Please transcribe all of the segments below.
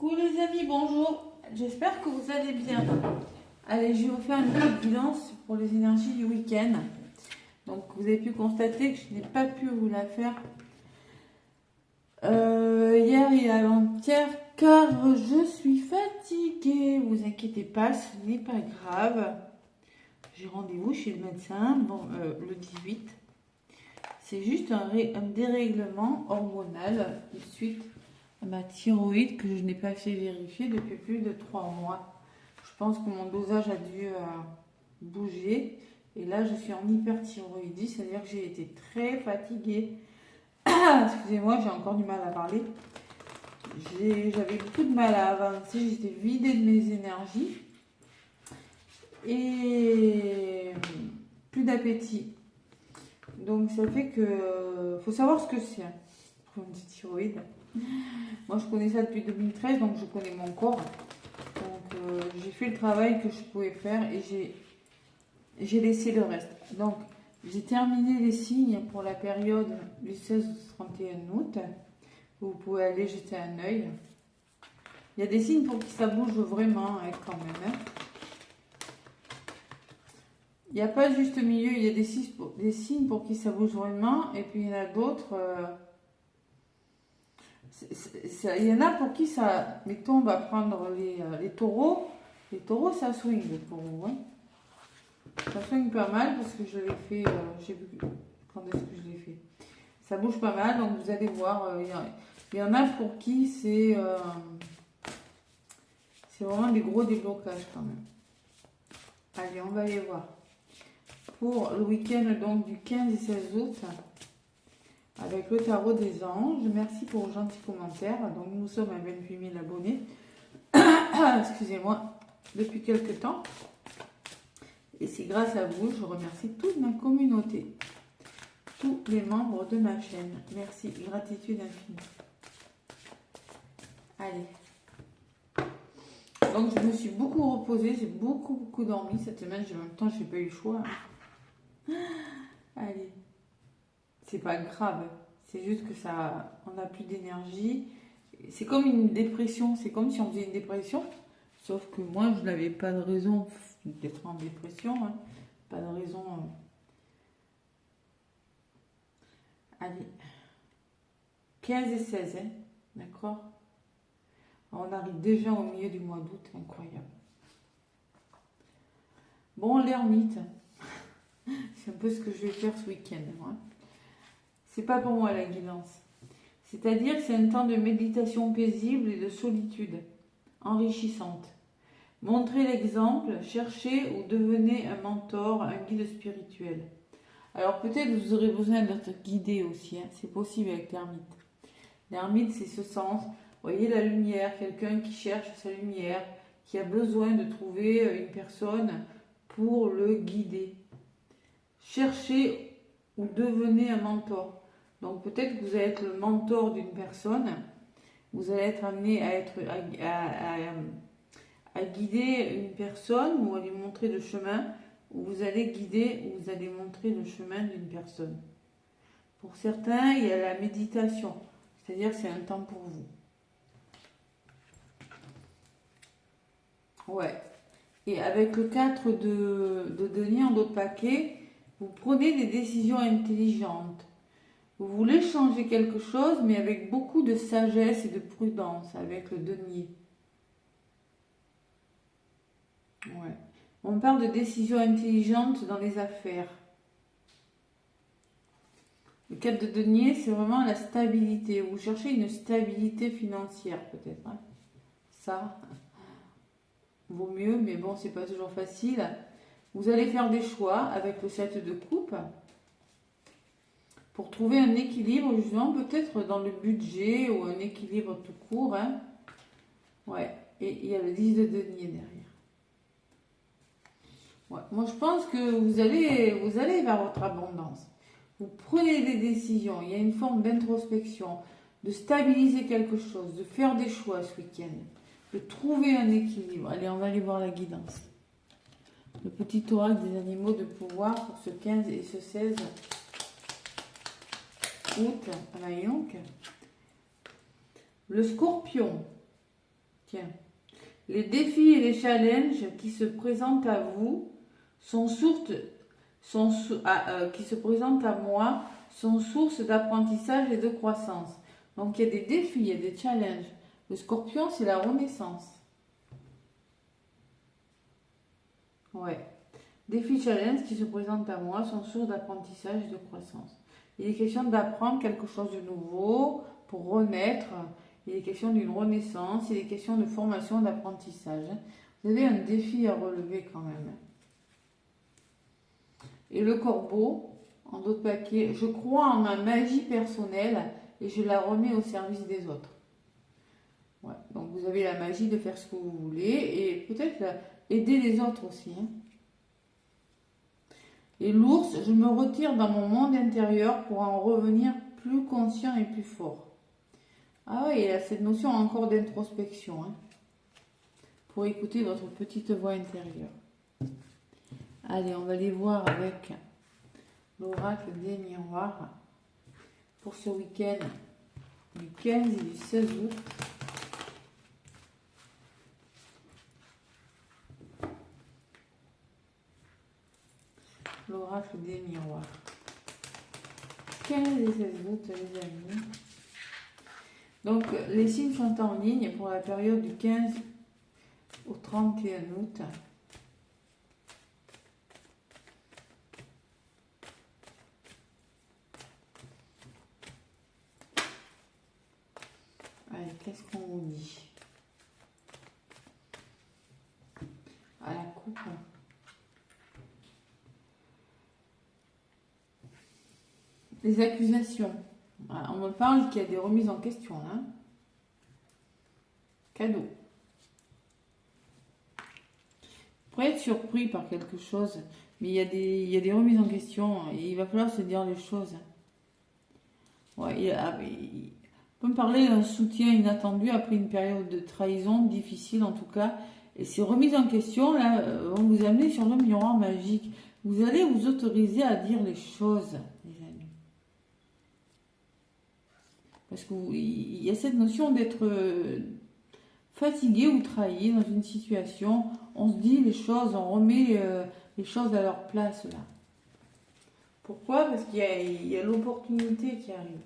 Coucou les amis, bonjour. J'espère que vous allez bien. Allez, je vais vous faire une petite guidance pour les énergies du week-end. Donc, vous avez pu constater que je n'ai pas pu vous la faire hier et avant-hier car je suis fatiguée. Vous inquiétez pas, ce n'est pas grave. J'ai rendez-vous chez le médecin le 18. C'est juste un dérèglement hormonal suite à ma thyroïde que je n'ai pas fait vérifier depuis plus de 3 mois. Je pense que mon dosage a dû bouger. Et là, je suis en hyperthyroïdie, c'est-à-dire que j'ai été très fatiguée. Excusez-moi, j'ai encore du mal à parler. J'avais beaucoup de mal à avancer, j'étais vidée de mes énergies. Et plus d'appétit. Donc ça fait que faut savoir ce que c'est pour une thyroïde. Moi je connais ça depuis 2013, donc je connais mon corps. Donc j'ai fait le travail que je pouvais faire et j'ai laissé le reste. Donc j'ai terminé les signes pour la période du 16 au 31 août. Vous pouvez aller jeter un œil. Il y a des signes pour qui ça bouge vraiment quand même. Hein. Il n'y a pas juste milieu, il y a des signes pour qui ça bouge vraiment, et puis il y en a d'autres. Il y en a pour qui ça. Mettons, on va prendre les taureaux. Les taureaux, ça swing pour vous. Hein. Ça swing pas mal parce que je l'ai fait. J'ai vu quand est-ce que je l'ai fait. Ça bouge pas mal, donc vous allez voir. Il y en a pour qui c'est vraiment des gros déblocages quand même. Allez, on va aller voir. Pour le week-end donc du 15 et 16 août avec le tarot des anges. Merci pour vos gentils commentaires. Donc nous sommes à 28 000 abonnés. Excusez-moi, depuis quelques temps. Et c'est grâce à vous, je remercie toute ma communauté, tous les membres de ma chaîne. Merci, gratitude infinie. Allez. Donc je me suis beaucoup reposée, j'ai beaucoup dormi cette semaine. En même temps, je n'ai pas eu le choix. Allez, c'est pas grave, c'est juste que ça, on n'a plus d'énergie. C'est comme une dépression, c'est comme si on faisait une dépression, sauf que moi je n'avais pas de raison d'être en dépression, hein. Pas de raison. Allez, 15 et 16, hein. D'accord. On arrive déjà au milieu du mois d'août, incroyable. Bon, l'ermite. C'est un peu ce que je vais faire ce week-end. Hein. C'est pas pour moi la guidance. C'est-à-dire que c'est un temps de méditation paisible et de solitude enrichissante. Montrez l'exemple, cherchez ou devenez un mentor, un guide spirituel. Alors peut-être vous aurez besoin d'être guidé aussi. Hein. C'est possible avec l'ermite. L'ermite, c'est ce sens. Vous voyez la lumière, quelqu'un qui cherche sa lumière, qui a besoin de trouver une personne pour le guider. Cherchez ou devenez un mentor. Donc peut-être que vous allez être le mentor d'une personne, vous allez être amené à guider une personne ou à lui montrer le chemin, ou vous allez guider ou vous allez montrer le chemin d'une personne. Pour certains, il y a la méditation, c'est-à-dire que c'est un temps pour vous. Ouais. Et avec le 4 de denier en d'autres paquets, vous prenez des décisions intelligentes. Vous voulez changer quelque chose, mais avec beaucoup de sagesse et de prudence, avec le denier. Ouais. On parle de décisions intelligentes dans les affaires. Le 4 de denier, c'est vraiment la stabilité. Vous cherchez une stabilité financière, peut-être. Hein. Ça vaut mieux, mais bon, c'est pas toujours facile. Vous allez faire des choix avec le 7 de coupe pour trouver un équilibre, justement, peut-être dans le budget ou un équilibre tout court. Hein. Ouais, et il y a le 10 de denier derrière. Ouais. Moi, je pense que vous allez vers votre abondance. Vous prenez des décisions, il y a une forme d'introspection, de stabiliser quelque chose, de faire des choix ce week-end, de trouver un équilibre. Allez, on va aller voir la guidance. Le petit oracle des animaux de pouvoir pour ce 15 et ce 16 août à Mayonc. Le scorpion. Tiens. Les défis et les challenges qui se présentent à vous sont qui se présentent à moi sont source d'apprentissage et de croissance. Donc il y a des défis, il y a des challenges. Le scorpion, c'est la renaissance. Ouais. Défis, challenges qui se présentent à moi sont source d'apprentissage et de croissance. Il est question d'apprendre quelque chose de nouveau pour renaître. Il est question d'une renaissance. Il est question de formation, d'apprentissage. Vous avez un défi à relever quand même. Et le corbeau, en d'autres paquets, je crois en ma magie personnelle et je la remets au service des autres. Ouais, donc vous avez la magie de faire ce que vous voulez et peut-être aider les autres aussi. Hein. Et l'ours, je me retire dans mon monde intérieur pour en revenir plus conscient et plus fort. Ah oui, il y a cette notion encore d'introspection. Hein, pour écouter votre petite voix intérieure. Allez, on va les voir avec l'oracle des miroirs pour ce week-end du 15 et du 16 août. L'oracle des miroirs. 15 et 16 août, les amis. Donc, les signes sont en ligne pour la période du 15 au 31 août. Allez, qu'est-ce qu'on vous dit? À la coupe. Les accusations. Voilà, on me parle qu'il y a des remises en question là. Cadeau. Vous pourrez être surpris par quelque chose, mais il y a des remises en question et il va falloir se dire les choses. Ouais, il peut me parler d'un soutien inattendu après une période de trahison difficile en tout cas. Et ces remises en question là vont vous amener sur le miroir magique. Vous allez vous autoriser à dire les choses, les amis. Parce qu'il y a cette notion d'être fatigué ou trahi dans une situation. On se dit les choses, on remet les choses à leur place là. Pourquoi? Parce qu'il y a l'opportunité qui arrive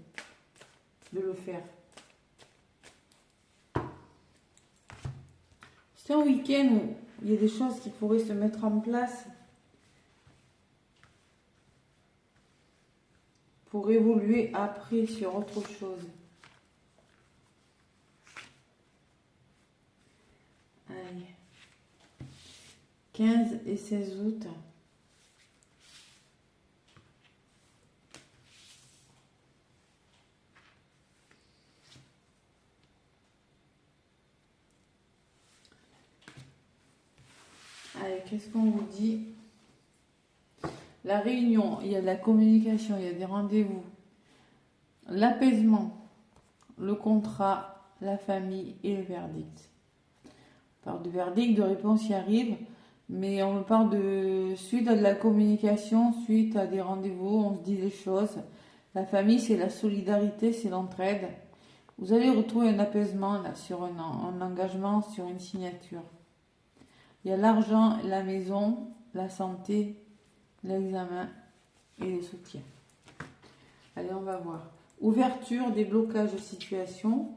de le faire. C'est un week-end où il y a des choses qui pourraient se mettre en place pour évoluer après sur autre chose. Allez. 15 et 16 août. Allez, qu'est-ce qu'on vous dit? La réunion, il y a de la communication, il y a des rendez-vous. L'apaisement, le contrat, la famille et le verdict. On parle de verdict, de réponse qui arrive, mais on parle de suite à de la communication, suite à des rendez-vous, on se dit des choses. La famille, c'est la solidarité, c'est l'entraide. Vous allez retrouver un apaisement là, sur un engagement, sur une signature. Il y a l'argent, la maison, la santé, l'examen et le soutien. Allez, on va voir. Ouverture, déblocage de situation.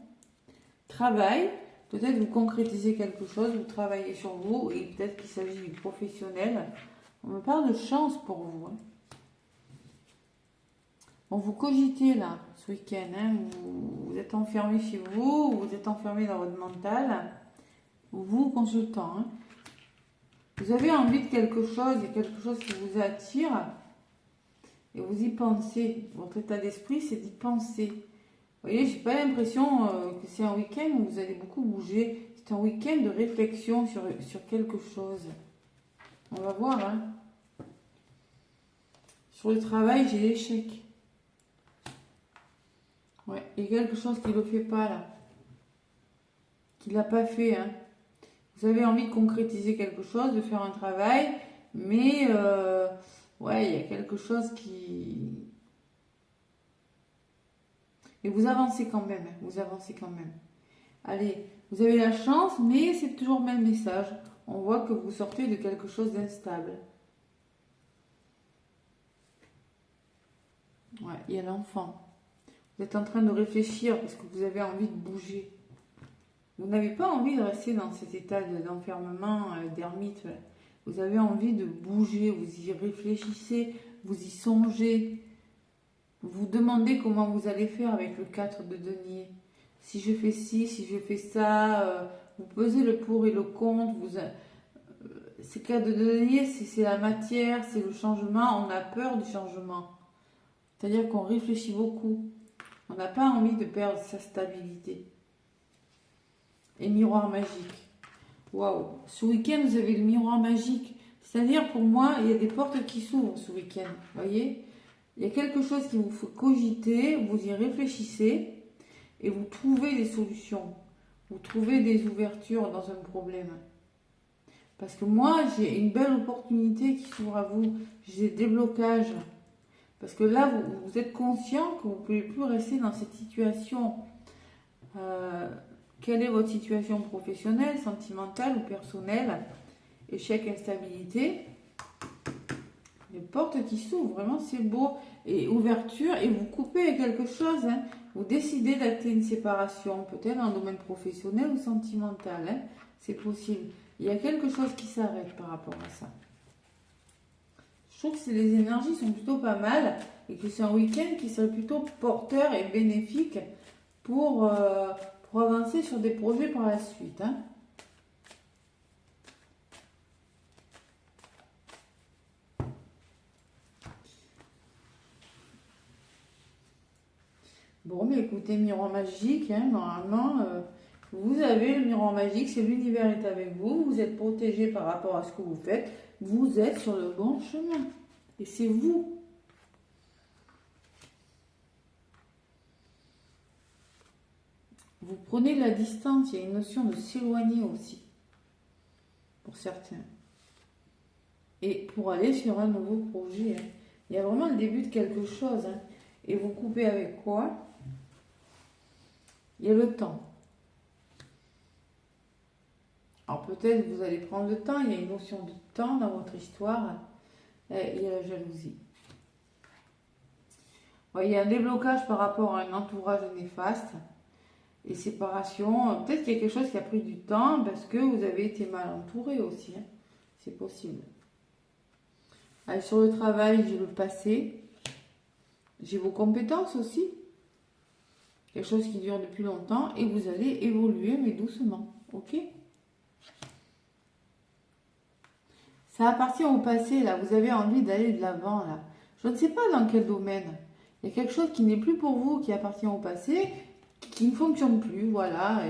Travail. Peut-être vous concrétisez quelque chose, vous travaillez sur vous et peut-être qu'il s'agit du professionnel. On me parle de chance pour vous. Hein. Bon, vous cogitez là, ce week-end. Hein. Vous êtes enfermé chez vous, vous êtes enfermé dans votre mental. Vous consultant. Hein. Vous avez envie de quelque chose, il y a quelque chose qui vous attire et vous y pensez. Votre état d'esprit, c'est d'y penser. Vous voyez, j'ai pas l'impression que c'est un week-end où vous allez beaucoup bouger. C'est un week-end de réflexion sur quelque chose. On va voir. Hein. Sur le travail, j'ai l'échec. Ouais, il y a quelque chose qui ne le fait pas là. Qui ne l'a pas fait. Hein. Vous avez envie de concrétiser quelque chose, de faire un travail, mais ouais, il y a quelque chose qui... Et vous avancez quand même, vous avancez quand même. Allez, Vous avez la chance, mais c'est toujours le même message. On voit que vous sortez de quelque chose d'instable. Ouais, il y a l'enfant. Vous êtes en train de réfléchir parce que vous avez envie de bouger. Vous n'avez pas envie de rester dans cet état d'enfermement, d'ermite. Vous avez envie de bouger, vous y réfléchissez, vous y songez. Vous vous demandez comment vous allez faire avec le 4 de denier. Si je fais ci, si je fais ça, vous pesez le pour et le contre. Ces 4 de denier, c'est la matière, c'est le changement. On a peur du changement. C'est-à-dire qu'on réfléchit beaucoup. On n'a pas envie de perdre sa stabilité. Et miroir magique. Waouh! Ce week-end, vous avez le miroir magique. C'est-à-dire, pour moi, il y a des portes qui s'ouvrent ce week-end. Vous voyez? Il y a quelque chose qui vous fait cogiter, vous y réfléchissez et vous trouvez des solutions. Vous trouvez des ouvertures dans un problème. Parce que moi, j'ai une belle opportunité qui s'ouvre à vous. J'ai des déblocages. Parce que là, vous êtes conscient que vous ne pouvez plus rester dans cette situation. Quelle est votre situation professionnelle, sentimentale ou personnelle? Échec, instabilité. Les portes qui s'ouvrent, vraiment c'est beau. Et ouverture, et vous coupez quelque chose. Hein. Vous décidez d'acter une séparation, peut-être dans le domaine professionnel ou sentimental. Hein. C'est possible. Il y a quelque chose qui s'arrête par rapport à ça. Je trouve que les énergies sont plutôt pas mal et que c'est un week-end qui serait plutôt porteur et bénéfique pour avancer sur des projets par la suite. Hein. Bon, mais écoutez, miroir magique, hein, normalement, vous avez le miroir magique, c'est l'univers est avec vous, vous êtes protégé par rapport à ce que vous faites, vous êtes sur le bon chemin. Et c'est vous. Vous prenez la distance, il y a une notion de s'éloigner aussi, pour certains. Et pour aller sur un nouveau projet. Hein. Il y a vraiment le début de quelque chose. Hein. Et vous coupez avec quoi? Il y a le temps. Alors peut-être vous allez prendre le temps, il y a une notion de temps dans votre histoire. Et il y a la jalousie. Ouais, il y a un déblocage par rapport à un entourage néfaste. Et séparation, peut-être qu'il y a quelque chose qui a pris du temps parce que vous avez été mal entouré aussi. Hein. C'est possible. Allez, sur le travail, j'ai le passé. J'ai vos compétences aussi. Quelque chose qui dure depuis longtemps. Et vous allez évoluer, mais doucement. Ok? Ça appartient au passé, là. Vous avez envie d'aller de l'avant, là. Je ne sais pas dans quel domaine. Il y a quelque chose qui n'est plus pour vous, qui appartient au passé, qui ne fonctionne plus, voilà.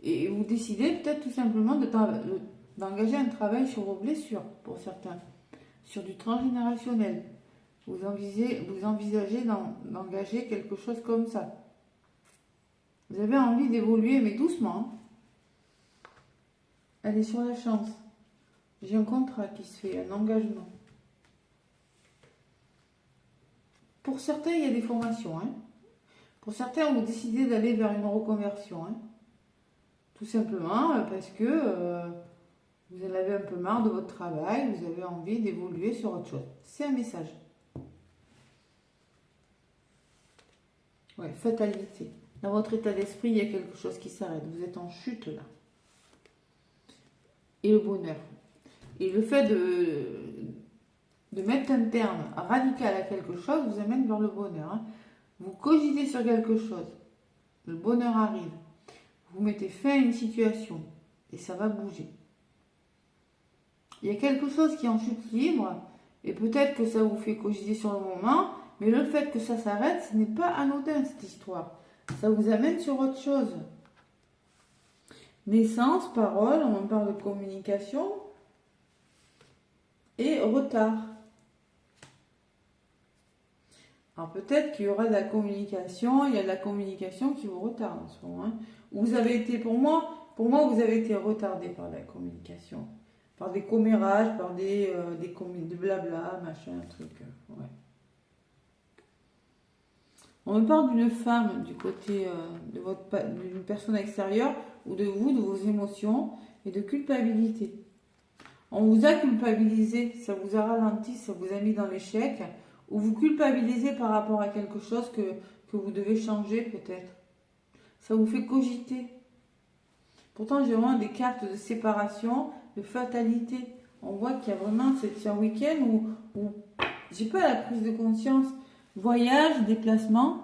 Et vous décidez peut-être tout simplement d'engager un travail sur vos blessures, pour certains. Sur du transgénérationnel. Vous envisagez d'engager quelque chose comme ça. Vous avez envie d'évoluer, mais doucement. Allez sur la chance. J'ai un contrat qui se fait, un engagement. Pour certains, il y a des formations. Hein. Pour certains, vous décidez d'aller vers une reconversion. Hein. Tout simplement parce que vous en avez un peu marre de votre travail, vous avez envie d'évoluer sur autre chose. C'est un message. Ouais, fatalité. Dans votre état d'esprit, il y a quelque chose qui s'arrête. Vous êtes en chute là. Et le bonheur. Et le fait de mettre un terme radical à quelque chose vous amène vers le bonheur. Hein. Vous cogitez sur quelque chose. Le bonheur arrive. Vous mettez fin à une situation. Et ça va bouger. Il y a quelque chose qui est en chute libre. Et peut-être que ça vous fait cogiter sur le moment. Mais le fait que ça s'arrête, ce n'est pas anodin cette histoire. Ça vous amène sur autre chose. Naissance, parole, on parle de communication. Et retard. Alors peut-être qu'il y aura de la communication, il y a de la communication qui vous retarde en ce moment. Hein. Vous avez été, pour moi, vous avez été retardé par la communication. Par des commérages, par des blabla, machin, truc. Ouais. On me parle d'une femme du côté d'une personne extérieure ou de vous, de vos émotions et de culpabilité. On vous a culpabilisé, ça vous a ralenti, ça vous a mis dans l'échec, ou vous culpabilisez par rapport à quelque chose que vous devez changer peut-être. Ça vous fait cogiter. Pourtant, j'ai vraiment des cartes de séparation, de fatalité. On voit qu'il y a vraiment c'est un week-end où j'ai pas la prise de conscience. Voyage, déplacement,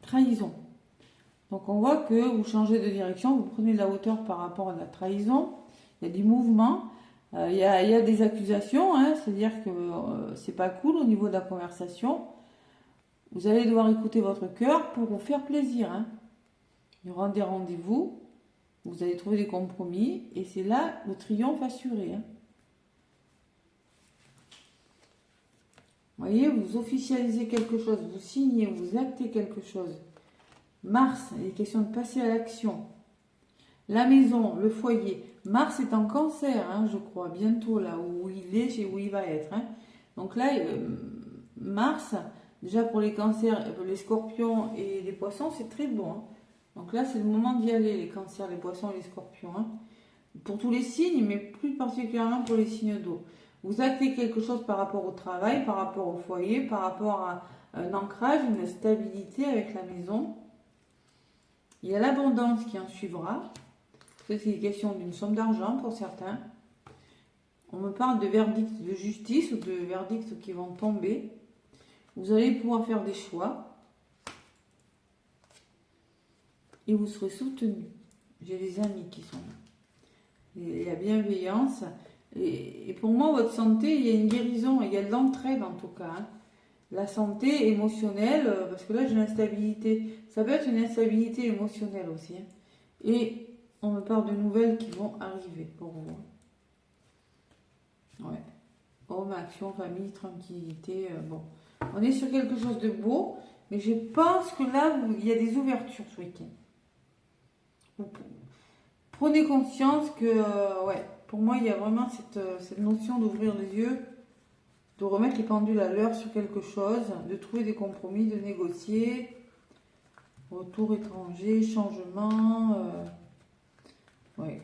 trahison. Donc on voit que vous changez de direction, vous prenez de la hauteur par rapport à la trahison. Il y a du mouvement. Il y a des accusations, hein, c'est-à-dire que c'est pas cool au niveau de la conversation. Vous allez devoir écouter votre cœur pour vous faire plaisir. Hein. Il y aura des rendez-vous, vous allez trouver des compromis et c'est là le triomphe assuré. Hein. Vous voyez, vous officialisez quelque chose, vous signez, vous actez quelque chose. Mars, il est question de passer à l'action. La maison, le foyer. Mars est en cancer, hein, je crois, bientôt là, où il est, chez où il va être. Hein. Donc là, Mars, déjà pour les cancers, les scorpions et les poissons, c'est très bon. Hein. Donc là, c'est le moment d'y aller, les cancers, les poissons et les scorpions. Hein. Pour tous les signes, mais plus particulièrement pour les signes d'eau. Vous actez quelque chose par rapport au travail, par rapport au foyer, par rapport à un ancrage, une stabilité avec la maison. Il y a l'abondance qui en suivra. C'est une question d'une somme d'argent pour certains. On me parle de verdicts de justice ou de verdicts qui vont tomber. Vous allez pouvoir faire des choix. Et vous serez soutenu. J'ai des amis qui sont là. Il y a bienveillance. Et pour moi, votre santé, il y a une guérison. Il y a de l'entraide en tout cas. Hein. La santé émotionnelle, parce que là j'ai l'instabilité. Ça peut être une instabilité émotionnelle aussi. Hein. Et on me parle de nouvelles qui vont arriver pour vous. Ouais. Homme, action, famille, tranquillité. Bon. On est sur quelque chose de beau, mais je pense que là, il y a des ouvertures ce week-end. Prenez conscience que, ouais, pour moi, il y a vraiment cette notion d'ouvrir les yeux, de remettre les pendules à l'heure sur quelque chose, de trouver des compromis, de négocier. Retour étranger, changement. Ouais.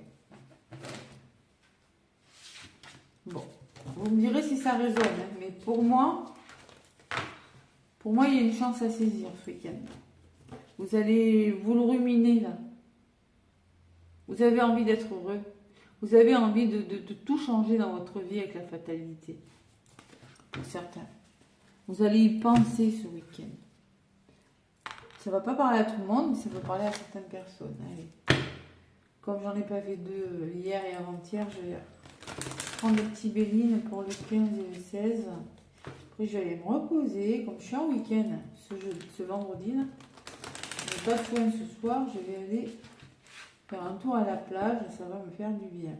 Bon. Vous me direz si ça résonne, hein, mais pour moi, il y a une chance à saisir ce week-end. Vous allez vous le ruminer là. Vous avez envie d'être heureux. Vous avez envie de tout changer dans votre vie avec la fatalité. Pour certains. Vous allez y penser ce week-end. Ça ne va pas parler à tout le monde, mais ça va parler à certaines personnes. Allez. Comme j'en ai pas fait deux hier et avant-hier, je vais prendre des petits bélines pour le 15 et le 16. Après, je vais aller me reposer. Comme je suis en week-end ce vendredi, là, je n'ai pas de soin ce soir. Je vais aller faire un tour à la plage et ça va me faire du bien.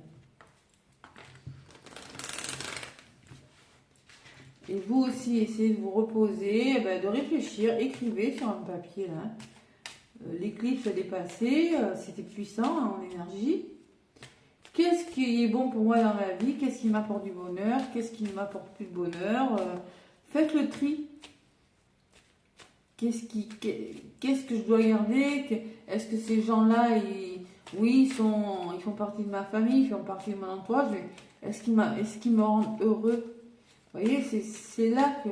Et vous aussi, essayez de vous reposer, de réfléchir, écrivez sur un papier là. L'éclipse elle est passée, c'était puissant en énergie. Qu'est-ce qui est bon pour moi dans la vie? Qu'est-ce qui m'apporte du bonheur? Qu'est-ce qui ne m'apporte plus de bonheur? Faites le tri. Qu'est-ce que je dois garder? Est-ce que ces gens-là, ils font partie de ma famille, ils font partie de mon entourage, mais est-ce qu'ils me rendent heureux? Vous voyez, c'est là que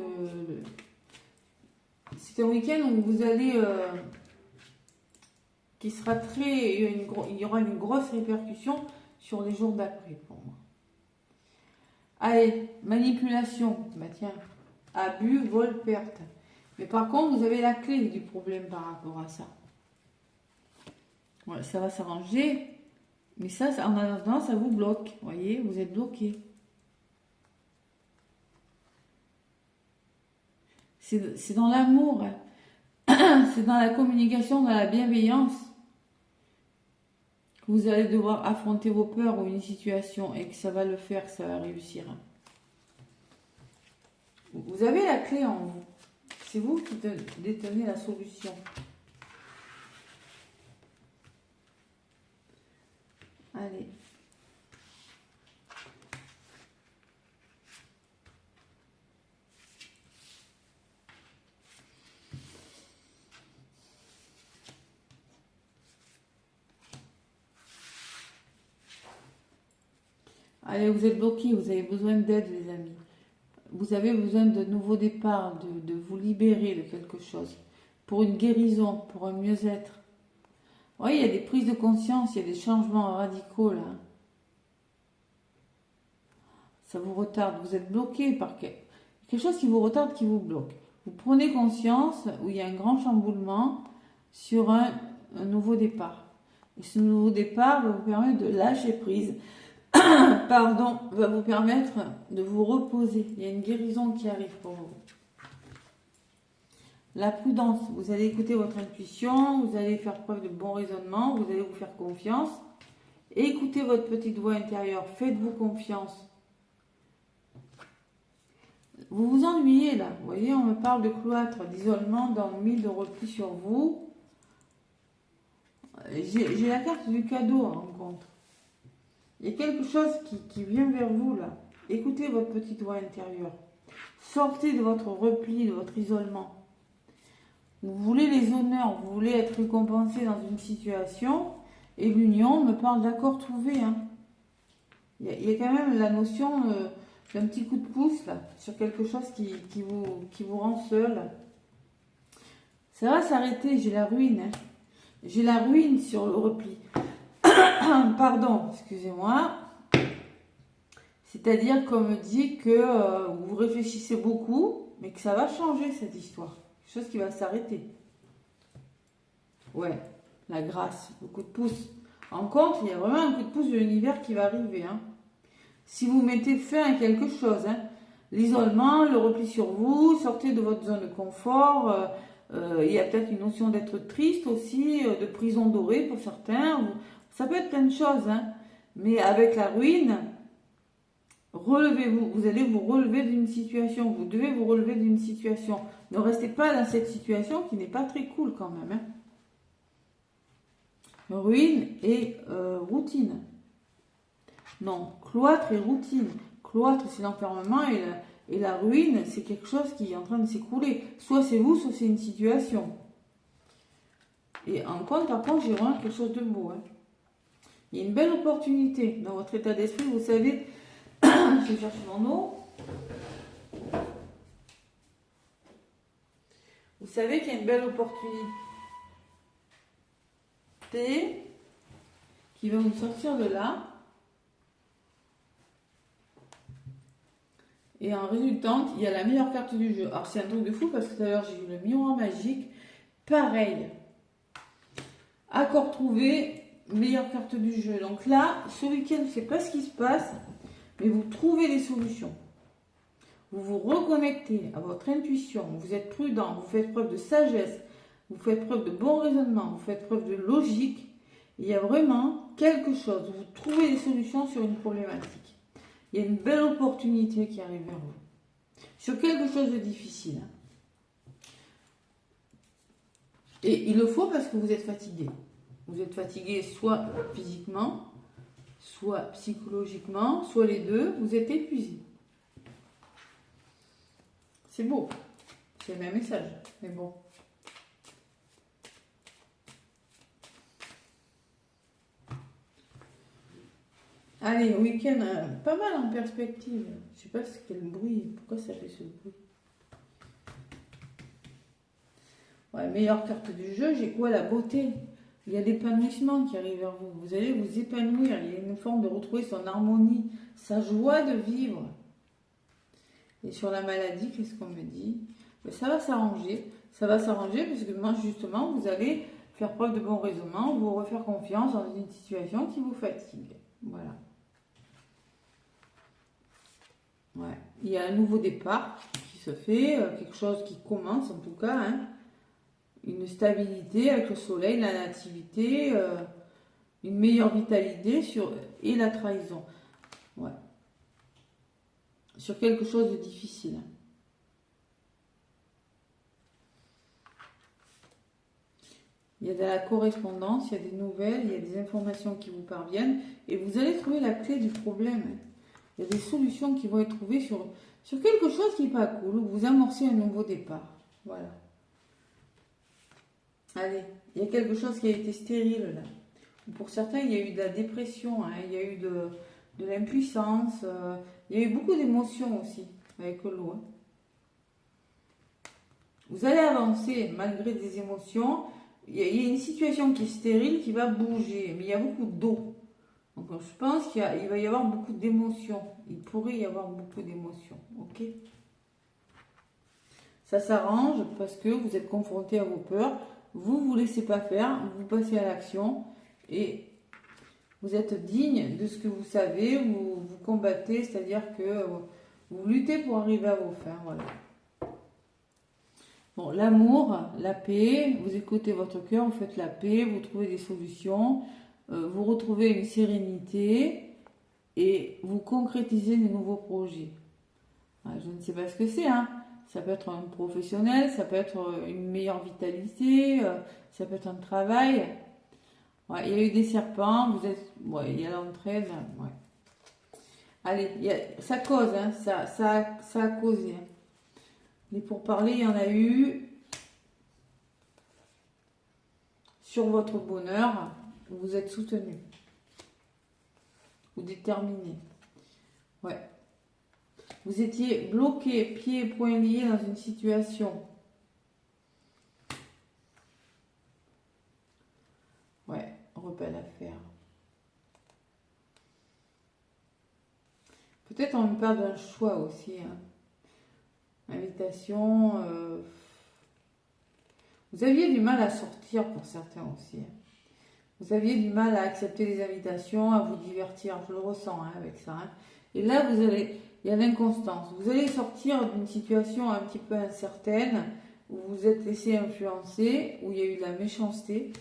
c'est un week-end où vous allez qui sera il y aura une grosse répercussion sur les jours d'après pour moi. Allez, manipulation, tiens, abus, vol, perte. Mais par contre, vous avez la clé du problème par rapport à ça. Ouais, ça va s'arranger, mais ça, en attendant, ça vous bloque. Vous voyez, vous êtes bloqué. C'est dans l'amour, hein. C'est dans la communication, dans la bienveillance que vous allez devoir affronter vos peurs ou une situation et que ça va le faire, que ça va réussir. Vous avez la clé en vous. C'est vous qui détenez la solution. Allez. Allez, vous êtes bloqué, vous avez besoin d'aide, les amis. Vous avez besoin de nouveaux départs, de vous libérer de quelque chose. Pour une guérison, pour un mieux-être. Oui, il y a des prises de conscience, il y a des changements radicaux là. Ça vous retarde, vous êtes bloqué par quelque chose qui vous retarde, qui vous bloque. Vous prenez conscience où il y a un grand chamboulement sur un nouveau départ. Et ce nouveau départ va vous permettre de lâcher prise. Pardon, va vous permettre de vous reposer. Il y a une guérison qui arrive pour vous. La prudence, vous allez écouter votre intuition, vous allez faire preuve de bon raisonnement, vous allez vous faire confiance. Écoutez votre petite voix intérieure, faites-vous confiance. Vous vous ennuyez là, vous voyez, on me parle de cloître, d'isolement, d'ennui, de repli sur vous. J'ai la carte du cadeau en rencontre. Il y a quelque chose qui vient vers vous là. Écoutez votre petite voix intérieure. Sortez de votre repli, de votre isolement. Vous voulez les honneurs, vous voulez être récompensé dans une situation. Et l'union me parle d'accord trouvé. Hein. Il y a quand même la notion d'un petit coup de pouce là, sur quelque chose qui vous rend seul. Ça va s'arrêter, j'ai la ruine. Hein. J'ai la ruine sur le repli. Pardon, excusez-moi. C'est-à-dire qu'on me dit que vous réfléchissez beaucoup, mais que ça va changer cette histoire. Quelque chose qui va s'arrêter. Ouais, la grâce, le coup de pouce. En contre, il y a vraiment un coup de pouce de l'univers qui va arriver. Hein. Si vous mettez fin à quelque chose, hein, l'isolement, le repli sur vous, sortez de votre zone de confort. Il y a peut-être une notion d'être triste aussi, de prison dorée pour certains. Ça peut être plein de choses, hein. Mais avec la ruine, relevez-vous. Vous allez vous relever d'une situation. Vous devez vous relever d'une situation. Ne restez pas dans cette situation qui n'est pas très cool quand même. Hein. Ruine et routine. Non, cloître et routine. Cloître, c'est l'enfermement et la ruine, c'est quelque chose qui est en train de s'écrouler. Soit c'est vous, soit c'est une situation. Et en compte, par contre, j'ai vraiment quelque chose de beau. Hein. Il y a une belle opportunité dans votre état d'esprit. Vous savez, je cherche mon eau. Vous savez qu'il y a une belle opportunité qui va vous sortir de là. Et en résultante, il y a la meilleure carte du jeu. Alors c'est un truc de fou parce que tout à l'heure j'ai eu le miroir magique. Pareil. Accord trouvé, meilleure carte du jeu. Donc là, ce week-end, je ne sais pas ce qui se passe, mais vous trouvez des solutions. Vous vous reconnectez à votre intuition, vous êtes prudent, vous faites preuve de sagesse, vous faites preuve de bon raisonnement, vous faites preuve de logique. Il y a vraiment quelque chose, vous trouvez des solutions sur une problématique. Il y a une belle opportunité qui arrive vers vous. Sur quelque chose de difficile. Et il le faut parce que vous êtes fatigué. Vous êtes fatigué soit physiquement, soit psychologiquement, soit les deux. Vous êtes épuisé. C'est beau. C'est le même message. Mais bon. Allez, week-end, pas mal en perspective. Je sais pas quel bruit, pourquoi ça fait ce bruit. Ouais, meilleure carte du jeu, j'ai quoi? La beauté. Il y a l'épanouissement qui arrive vers vous. Vous allez vous épanouir. Il y a une forme de retrouver son harmonie, sa joie de vivre. Et sur la maladie, qu'est-ce qu'on me dit? Ça va s'arranger. Ça va s'arranger parce que moi, justement, vous allez faire preuve de bon raisonnement, vous refaire confiance dans une situation qui vous fatigue. Voilà. Ouais. Il y a un nouveau départ qui se fait, quelque chose qui commence en tout cas, hein. Une stabilité avec le soleil, la nativité, une meilleure vitalité et la trahison. Ouais. Sur quelque chose de difficile. Il y a de la correspondance, il y a des nouvelles, il y a des informations qui vous parviennent et vous allez trouver la clé du problème. Il y a des solutions qui vont être trouvées sur quelque chose qui n'est pas cool, où vous amorcez un nouveau départ. Voilà. Allez, il y a quelque chose qui a été stérile là. Pour certains, il y a eu de la dépression, hein, il y a eu de l'impuissance. Il y a eu beaucoup d'émotions aussi avec l'eau. Hein. Vous allez avancer malgré des émotions. Il y a une situation qui est stérile qui va bouger, mais il y a beaucoup d'eau. Donc je pense qu'il va y avoir beaucoup d'émotions. Il pourrait y avoir beaucoup d'émotions. Ok? Ça s'arrange parce que vous êtes confronté à vos peurs. Vous ne vous laissez pas faire. Vous passez à l'action. Et vous êtes digne de ce que vous savez. Vous combattez. C'est-à-dire que vous luttez pour arriver à vos fins. Voilà. Bon, l'amour, la paix. Vous écoutez votre cœur. Vous faites la paix. Vous trouvez des solutions. Vous retrouvez une sérénité. Et vous concrétisez de nouveaux projets. Je ne sais pas ce que c'est, hein. Ça peut être un professionnel, ça peut être une meilleure vitalité, ça peut être un travail. Ouais, il y a eu des serpents, vous êtes, ouais, il y a l'entraide. Ouais. Allez, ça cause, hein, ça a causé. Hein. Mais pour parler, il y en a eu sur votre bonheur, vous êtes soutenu ou déterminé. Ouais. Vous étiez bloqué, pieds et poings liés dans une situation. Ouais, repelle à faire. Peut-être on parle d'un choix aussi. Hein. Invitation. Vous aviez du mal à sortir pour certains aussi. Hein. Vous aviez du mal à accepter les invitations, à vous divertir. Je le ressens hein, avec ça. Hein. Et là, il y a l'inconstance. Vous allez sortir d'une situation un petit peu incertaine, où vous vous êtes laissé influencer, où il y a eu de la méchanceté,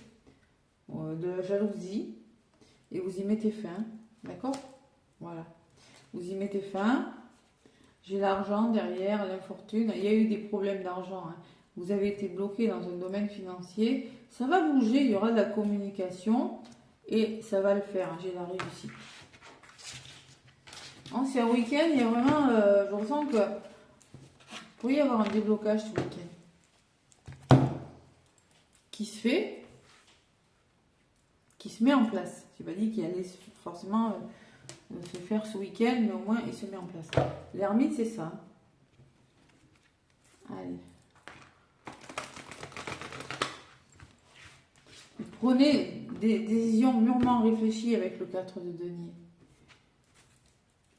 de la jalousie, et vous y mettez fin. D'accord? Voilà. Vous y mettez fin. J'ai l'argent derrière, l'infortune. Il y a eu des problèmes d'argent. Hein. Vous avez été bloqué dans un domaine financier. Ça va bouger, il y aura de la communication, et ça va le faire. J'ai la réussite. C'est un week-end, il y a vraiment, je ressens que il pourrait y avoir un déblocage ce week-end qui se fait, qui se met en place. Je n'ai pas dit qu'il allait forcément se faire ce week-end, mais au moins il se met en place. L'ermite, c'est ça. Allez. Prenez des décisions mûrement réfléchies avec le 4 de denier.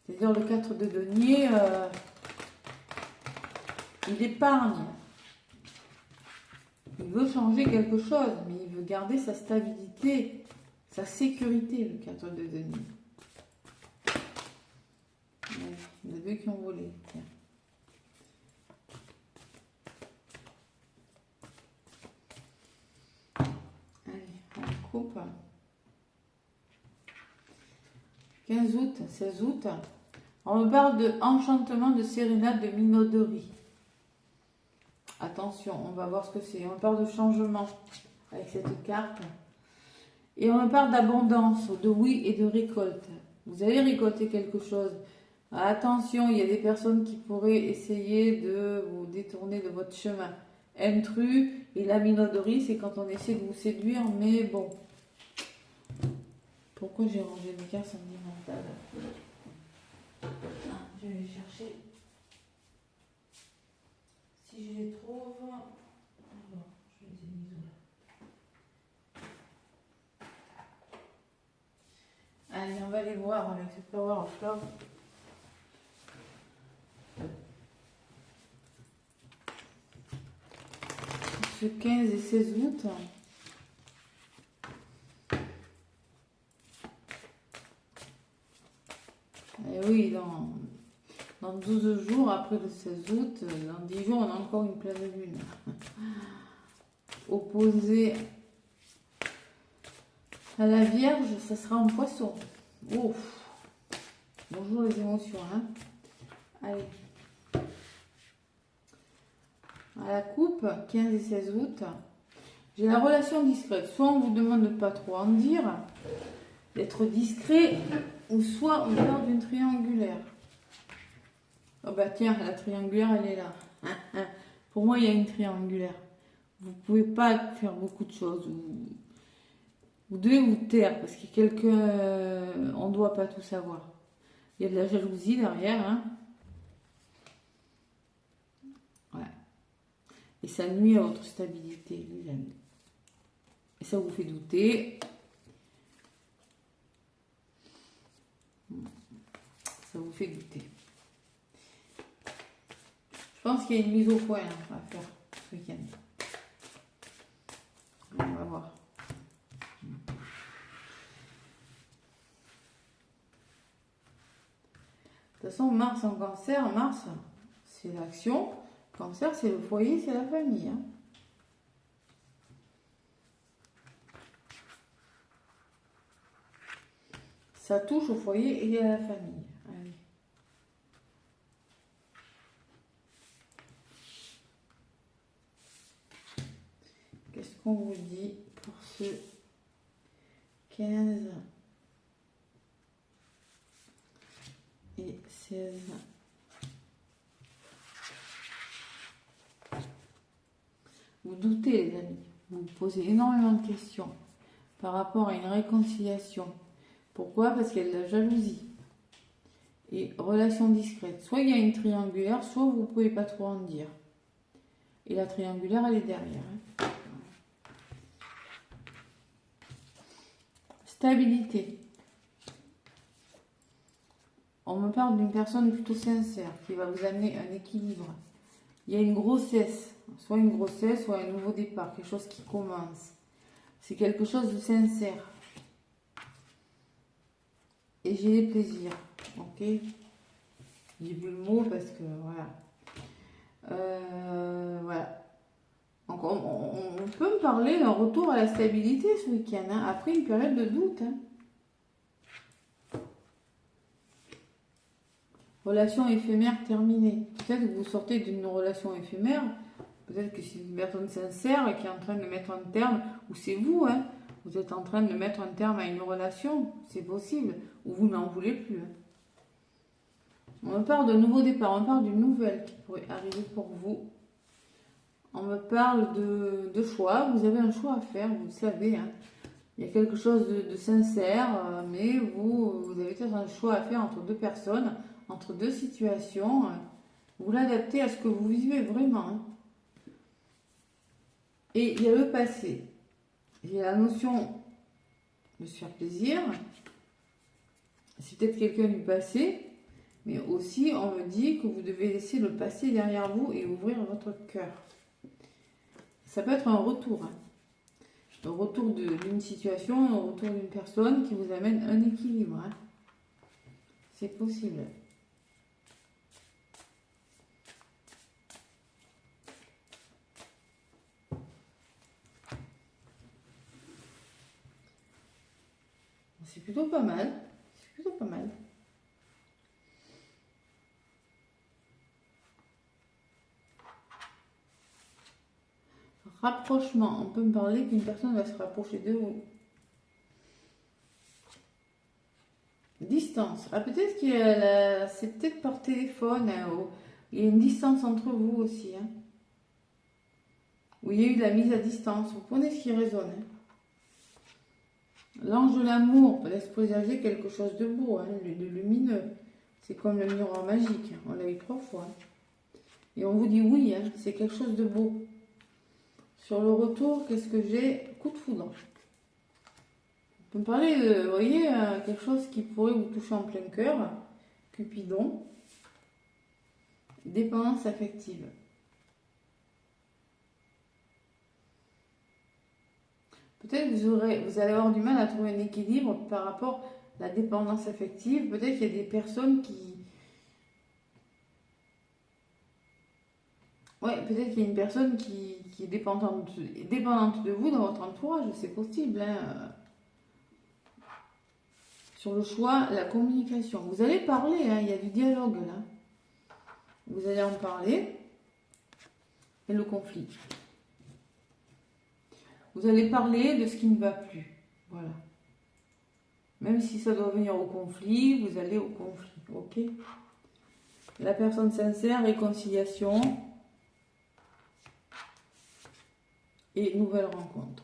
C'est-à-dire le 4 de denier, il épargne. Il veut changer quelque chose, mais il veut garder sa stabilité, sa sécurité, le 4 de denier. Ouais, il y en a deux qui ont volé. Tiens. Allez, on coupe. 15 août, 16 août. On me parle de enchantement de sérénade de minauderie. Attention, on va voir ce que c'est. On me parle de changement avec cette carte. Et on me parle d'abondance, de oui et de récolte. Vous allez récolter quelque chose. Attention, il y a des personnes qui pourraient essayer de vous détourner de votre chemin. Intrus et la minauderie, c'est quand on essaie de vous séduire, mais bon. Pourquoi j'ai rangé mes cartes sentimentales? Je vais les chercher. Si je les trouve. Alors, je les ai mises où là? Allez, on va les voir avec ce Power of Love. Ce 15 et 16 août. Et oui, dans 12 jours, après le 16 août, dans 10 jours, on a encore une pleine lune. Opposée à la Vierge, ça sera en Poisson. Ouf. Bonjour les émotions. Hein. Allez. À la coupe, 15 et 16 août, j'ai la relation discrète. Soit on vous demande de ne pas trop en dire, d'être discret, ou soit on parle d'une triangulaire. Oh bah tiens, la triangulaire, elle est là. Pour moi, il y a une triangulaire. Vous ne pouvez pas faire beaucoup de choses. Vous devez vous taire, parce qu'il y a quelqu'un... on ne doit pas tout savoir. Il y a de la jalousie derrière. Hein. Ouais. Et ça nuit à votre stabilité. Et ça vous fait douter. Ça vous fait douter. Je pense qu'il y a une mise au point à faire ce week-end. On va voir. De toute façon, Mars en Cancer, Mars, c'est l'action. Cancer, c'est le foyer, c'est la famille. Hein. Ça touche au foyer et à la famille. Allez. Qu'est-ce qu'on vous dit pour ce 15 et 16? Vous doutez, les amis. Vous vous posez énormément de questions par rapport à une réconciliation. Pourquoi? Parce qu'il y a de la jalousie et relation discrète. Soit il y a une triangulaire, soit vous ne pouvez pas trop en dire. Et la triangulaire, elle est derrière. Hein. Stabilité. On me parle d'une personne plutôt sincère qui va vous amener un équilibre. Il y a une grossesse, soit une grossesse, soit un nouveau départ, quelque chose qui commence. C'est quelque chose de sincère. Et j'ai des plaisirs, ok? J'ai vu le mot parce que, voilà. Voilà. Donc, on peut me parler d'un retour à la stabilité ce week-end, hein, après une période de doute. Hein. Relation éphémère terminée. Peut-être que vous sortez d'une relation éphémère. Peut-être que c'est une personne sincère qui est en train de mettre un terme, ou c'est vous, hein, vous êtes en train de mettre un terme à une relation, c'est possible, ou vous n'en voulez plus. Hein. On me parle de nouveau départ, on me parle d'une nouvelle qui pourrait arriver pour vous. On me parle de choix, vous avez un choix à faire, vous le savez. Hein. Il y a quelque chose de sincère, mais vous avez peut-être un choix à faire entre deux personnes, entre deux situations. Vous l'adaptez à ce que vous vivez vraiment. Hein. Et il y a le passé. Il y a la notion de se faire plaisir. C'est peut-être quelqu'un du passé, mais aussi on me dit que vous devez laisser le passé derrière vous et ouvrir votre cœur. Ça peut être un retour. Hein. Un retour d'une situation, un retour d'une personne qui vous amène un équilibre. Hein. C'est possible. C'est plutôt pas mal. C'est plutôt pas mal. Rapprochement. On peut me parler qu'une personne va se rapprocher de vous. Distance. Ah, peut-être qu'il y a c'est peut-être par téléphone. Hein, il y a une distance entre vous aussi. Hein, où il y a eu de la mise à distance. Vous prenez ce qui résonne. Hein. L'ange de l'amour laisse présager quelque chose de beau, hein, de lumineux. C'est comme le miroir magique. On l'a eu 3 fois. Hein. Et on vous dit oui, hein, c'est quelque chose de beau. Sur le retour, qu'est-ce que j'ai? Coup de foudre. On peut me parler de, vous voyez, quelque chose qui pourrait vous toucher en plein cœur. Cupidon. Dépendance affective. Peut-être que vous allez avoir du mal à trouver un équilibre par rapport à la dépendance affective. Peut-être qu'il y a des personnes qui... Ouais, peut-être qu'il y a une personne qui est dépendante de vous dans votre entourage, c'est possible. Hein. Sur le choix, la communication. Vous allez parler, hein, il y a du dialogue là. Vous allez en parler. Et le conflit. Vous allez parler de ce qui ne va plus. Voilà. Même si ça doit venir au conflit, vous allez au conflit. Ok? La personne sincère, réconciliation et nouvelle rencontre.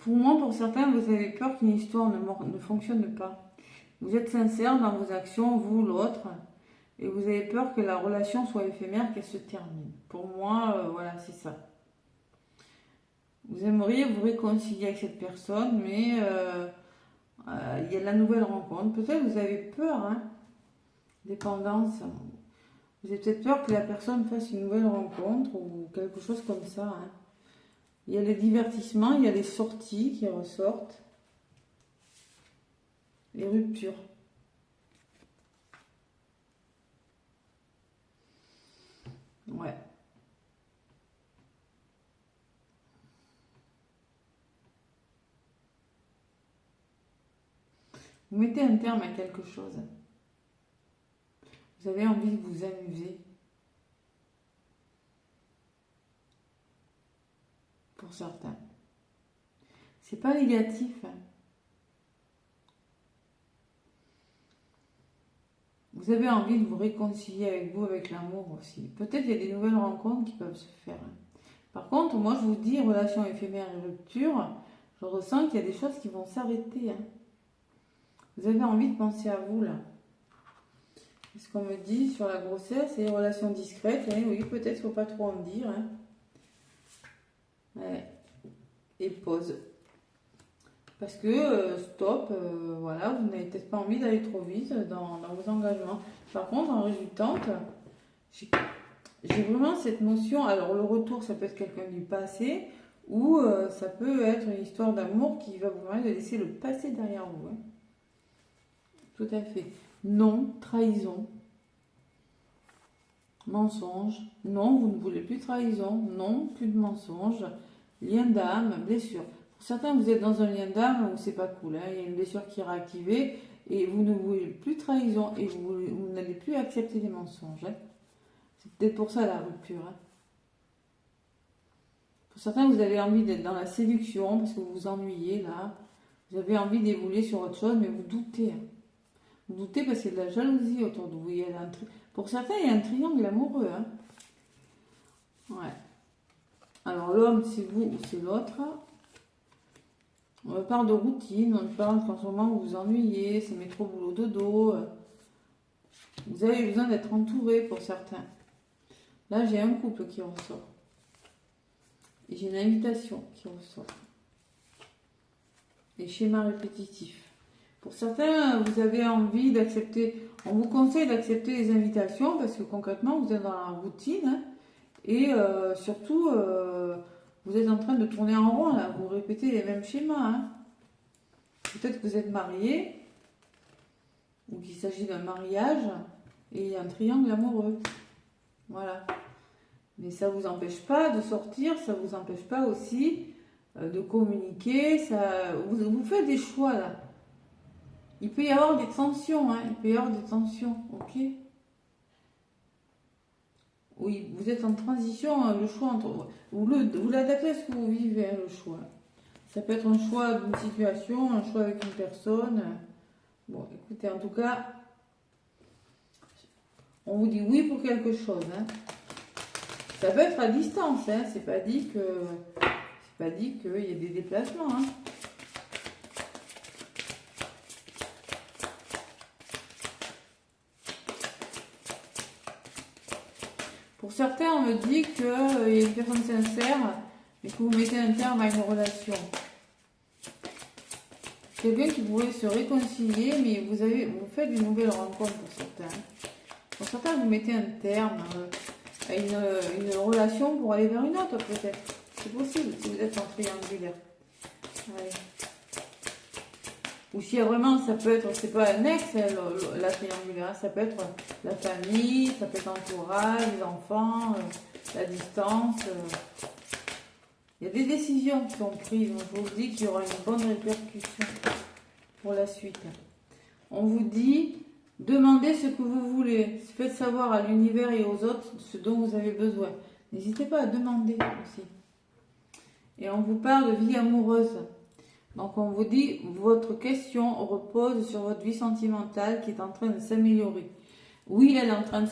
Pour moi, pour certains, vous avez peur qu'une histoire ne fonctionne pas. Vous êtes sincère dans vos actions, vous, l'autre, et vous avez peur que la relation soit éphémère, qu'elle se termine. Pour moi, voilà, c'est ça. Vous aimeriez vous réconcilier avec cette personne, mais il y a de la nouvelle rencontre. Peut-être vous avez peur, hein, dépendance. Vous avez peut-être peur que la personne fasse une nouvelle rencontre ou quelque chose comme ça, hein. Il y a les divertissements, il y a les sorties qui ressortent. Les ruptures. Ouais. Vous mettez un terme à quelque chose. Vous avez envie de vous amuser. Pour certains. C'est pas négatif, hein. Vous avez envie de vous réconcilier avec vous, avec l'amour aussi. Peut-être il y a des nouvelles rencontres qui peuvent se faire, hein. Par contre, moi je vous dis, relation éphémère et rupture, je ressens qu'il y a des choses qui vont s'arrêter, hein. Vous avez envie de penser à vous là. Ce qu'on me dit sur la grossesse et les relations discrètes, hein, oui, peut-être faut pas trop en dire, hein. Ouais. Et pause. Parce que stop, voilà, vous n'avez peut-être pas envie d'aller trop vite dans vos engagements. Par contre, en résultante, j'ai vraiment cette notion. Alors, le retour, ça peut être quelqu'un du passé ou ça peut être une histoire d'amour qui va vous permettre de laisser le passé derrière vous, hein. Tout à fait. Non, trahison, mensonge. Non, vous ne voulez plus de trahison. Non, plus de mensonge. Lien d'âme, blessure. Pour certains, vous êtes dans un lien d'âme où c'est pas cool, hein. Il y a une blessure qui est réactivée et vous ne voulez plus de trahison et vous n'allez plus accepter les mensonges, hein. C'est peut-être pour ça la rupture, hein. Pour certains, vous avez envie d'être dans la séduction parce que vous vous ennuyez là. Vous avez envie d'évoluer sur autre chose, mais vous doutez, hein. Vous doutez parce qu'il y a de la jalousie autour de vous. Pour certains, il y a un triangle amoureux, hein. Ouais. Alors l'homme, c'est vous ou c'est l'autre. On parle de routine, on parle qu'en ce moment vous vous ennuyez, c'est métro, boulot, dodo. Vous avez besoin d'être entouré pour certains. Là, j'ai un couple qui ressort. Et j'ai une invitation qui ressort. Les schémas répétitifs. Pour certains, vous avez envie d'accepter, on vous conseille d'accepter les invitations parce que concrètement, vous êtes dans la routine, hein, et surtout, vous êtes en train de tourner en rond, là, vous répétez les mêmes schémas, hein. Peut-être que vous êtes marié, ou qu'il s'agit d'un mariage, et il y a un triangle amoureux. Voilà. Mais ça ne vous empêche pas de sortir, ça ne vous empêche pas aussi de communiquer. Vous faites des choix, là. Il peut y avoir des tensions, hein. Il peut y avoir des tensions, ok? Oui, vous êtes en transition, hein, le choix entre... Vous l'adaptez à ce que vous vivez, hein, le choix. Ça peut être un choix d'une situation, un choix avec une personne. Bon, écoutez, en tout cas, on vous dit oui pour quelque chose, hein. Ça peut être à distance, hein. C'est pas dit qu'il y ait des déplacements, hein. Pour certains, on me dit qu'il y a une personne sincère, mais que vous mettez un terme à une relation. Quelqu'un qui pourrait se réconcilier, mais vous faites une nouvelle rencontre pour certains. Pour certains, vous mettez un terme à une relation pour aller vers une autre, peut-être. C'est possible, si vous êtes en triangulaire. Ouais. Ou s'il y a vraiment, ça peut être, c'est pas un ex, la triangulaire, ça peut être la famille, ça peut être l'entourage, les enfants, la distance. Il y a des décisions qui sont prises. Je vous dis qu'il y aura une bonne répercussion pour la suite. On vous dit, demandez ce que vous voulez. Faites savoir à l'univers et aux autres ce dont vous avez besoin. N'hésitez pas à demander aussi. Et on vous parle de vie amoureuse. Donc on vous dit, votre question repose sur votre vie sentimentale qui est en train de s'améliorer. Oui, elle est en train de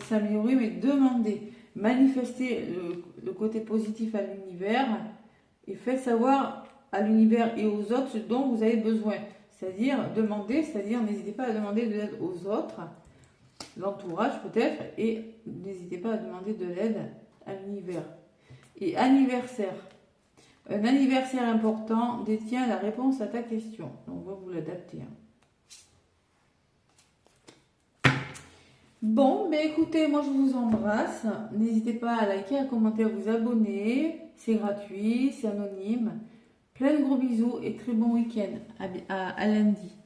s'améliorer, mais demandez, manifestez le côté positif à l'univers et faites savoir à l'univers et aux autres ce dont vous avez besoin. C'est-à-dire demander, c'est-à-dire n'hésitez pas à demander de l'aide aux autres, l'entourage peut-être, et n'hésitez pas à demander de l'aide à l'univers. Et anniversaire. Un anniversaire important détient la réponse à ta question. On va vous l'adapter. Bon, mais écoutez, moi je vous embrasse. N'hésitez pas à liker, à commenter, à vous abonner. C'est gratuit, c'est anonyme. Plein de gros bisous et très bon week-end. À lundi.